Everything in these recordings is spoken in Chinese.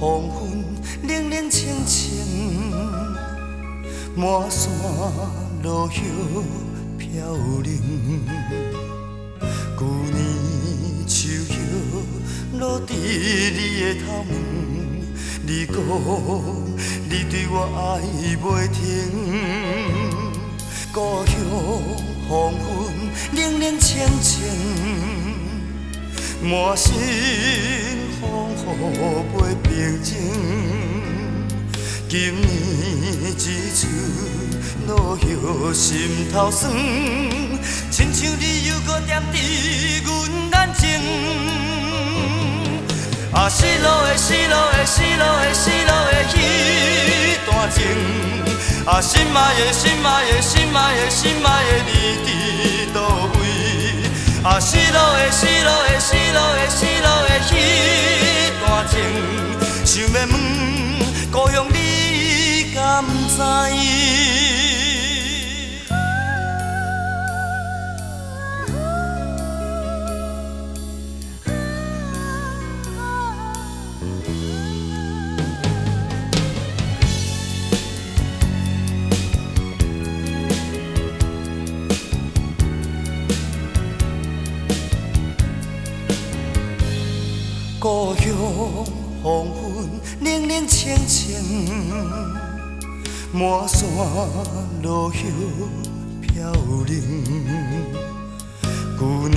黄昏，冷冷清清，满山落叶飘零。旧年秋叶落伫你的头毛，你讲你对我爱袂停。故乡黄昏，冷冷清清，满身风雨袂平静。今年一次落叶心头酸，亲像你又搁惦伫阮眼前。啊，失落的，失落的，失落的，失落的迄段情。啊，心爱的，心爱的，心爱的，心爱的，你伫倒位？啊，失落的，失落的，失落的，失落的迄段情，想要问故乡你敢知？故乡黄昏，冷冷清清，满山落叶飘零。旧年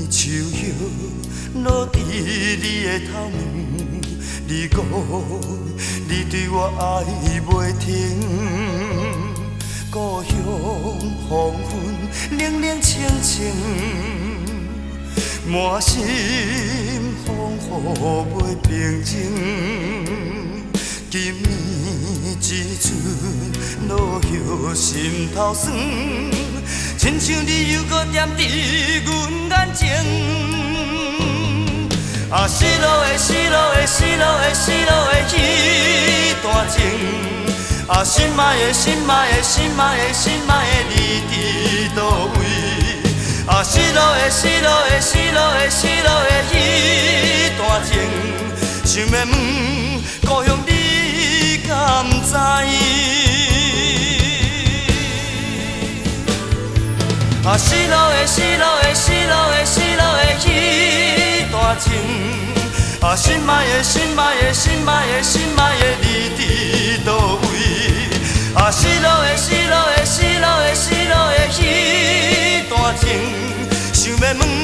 秋叶落伫你的头毛，你讲你对我爱袂停。故乡黄昏，冷冷清清，满心风雨袂平静。今年一寸落叶心头酸，亲像你又搁惦伫阮眼前。啊，失落的，失落的，失落的，失落的迄段情。啊，心爱的，心爱的，心爱的，心爱的，你伫倒位？啊，失落的，失落的，失落的，失落的迄段情，想要问故乡你敢知？啊，失落的，失落的，失落的，失落的迄段情。啊，心爱的，心爱的，心爱的，心爱的，你伫倒位？啊，失落的，失落的，失落的，失落的迄段情，想要问。